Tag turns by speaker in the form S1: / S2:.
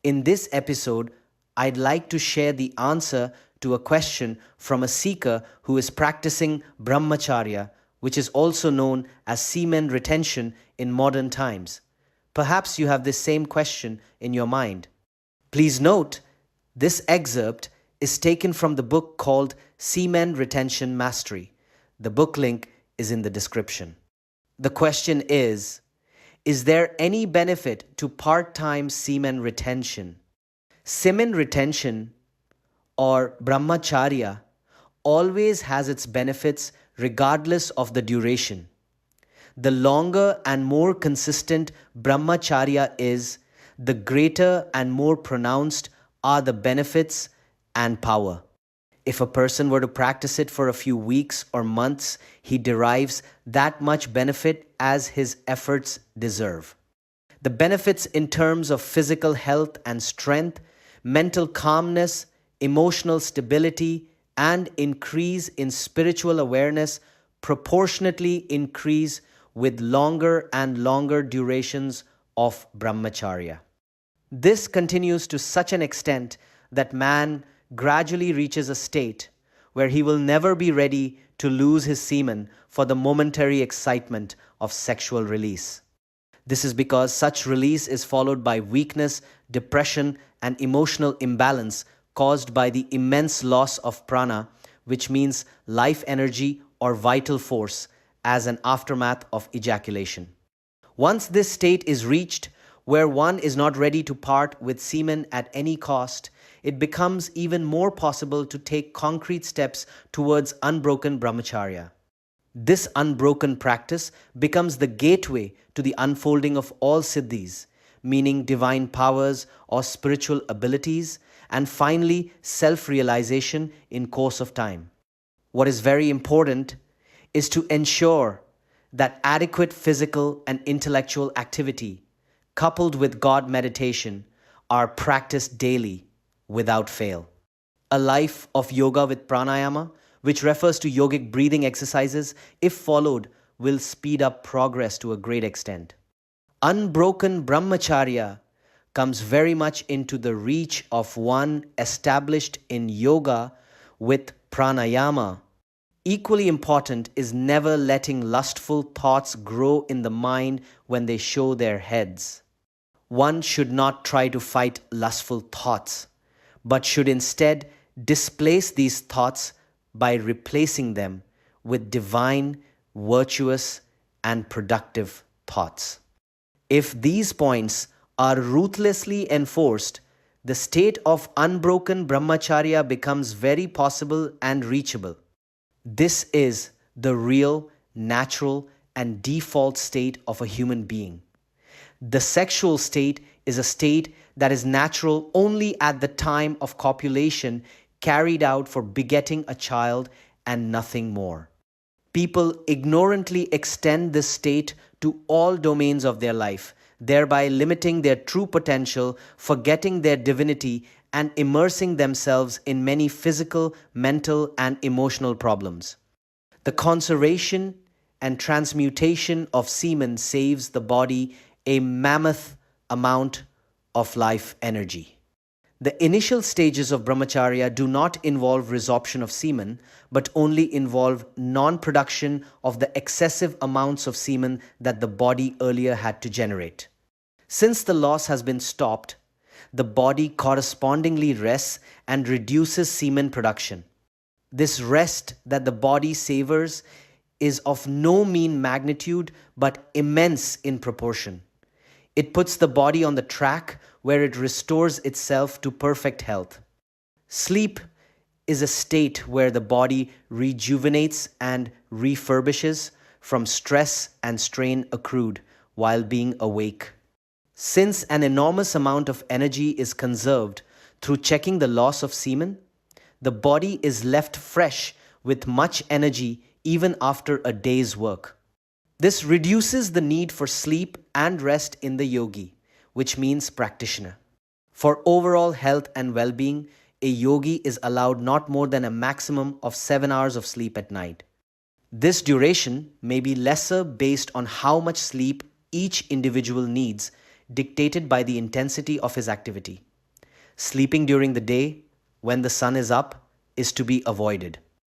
S1: In this episode, I'd like to share the answer to a question from a seeker who is practicing Brahmacharya, which is also known as semen retention in modern times. Perhaps you have this same question in your mind. Please note, this excerpt is taken from the book called Semen Retention Mastery. The book link is in the description. The question is there any benefit to part-time semen retention? Semen retention, or Brahmacharya, always has its benefits regardless of the duration. The longer and more consistent Brahmacharya is, the greater and more pronounced are the benefits and power. If a person were to practice it for a few weeks or months, he derives that much benefit as his efforts deserve. The benefits in terms of physical health and strength, mental calmness, emotional stability, and increase in spiritual awareness proportionately increase with longer and longer durations of Brahmacharya. This continues to such an extent that man gradually reaches a state where he will never be ready to lose his semen for the momentary excitement of sexual release. This is because such release is followed by weakness, depression, and emotional imbalance caused by the immense loss of prana, which means life energy or vital force, as an aftermath of ejaculation. Once this state is reached, where one is not ready to part with semen at any cost, it becomes even more possible to take concrete steps towards unbroken brahmacharya. This unbroken practice becomes the gateway to the unfolding of all siddhis, meaning divine powers or spiritual abilities, and finally self-realization in course of time. What is very important is to ensure that adequate physical and intellectual activity, coupled with God meditation, are practiced daily without fail. A life of yoga with pranayama, which refers to yogic breathing exercises, if followed, will speed up progress to a great extent. Unbroken brahmacharya comes very much into the reach of one established in yoga with pranayama. Equally important is never letting lustful thoughts grow in the mind when they show their heads. One should not try to fight lustful thoughts, but should instead displace these thoughts by replacing them with divine, virtuous, and productive thoughts. If these points are ruthlessly enforced, the state of unbroken brahmacharya becomes very possible and reachable. This is the real, natural, and default state of a human being. The sexual state is a state that is natural only at the time of copulation carried out for begetting a child and nothing more. People ignorantly extend this state to all domains of their life, thereby limiting their true potential, forgetting their divinity, and immersing themselves in many physical, mental, and emotional problems. The conservation and transmutation of semen saves the body a mammoth amount of life energy. The initial stages of brahmacharya do not involve resorption of semen, but only involve non-production of the excessive amounts of semen that the body earlier had to generate. Since the loss has been stopped, the body correspondingly rests and reduces semen production. This rest that the body savors is of no mean magnitude but immense in proportion. It puts the body on the track where it restores itself to perfect health. Sleep is a state where the body rejuvenates and refurbishes from stress and strain accrued while being awake. Since an enormous amount of energy is conserved through checking the loss of semen, the body is left fresh with much energy even after a day's work. This reduces the need for sleep and rest in the yogi, which means practitioner. For overall health and well-being, a yogi is allowed not more than a maximum of 7 hours of sleep at night. This duration may be lesser based on how much sleep each individual needs, dictated by the intensity of his activity. sleeping during the day when the sun is up is to be avoided.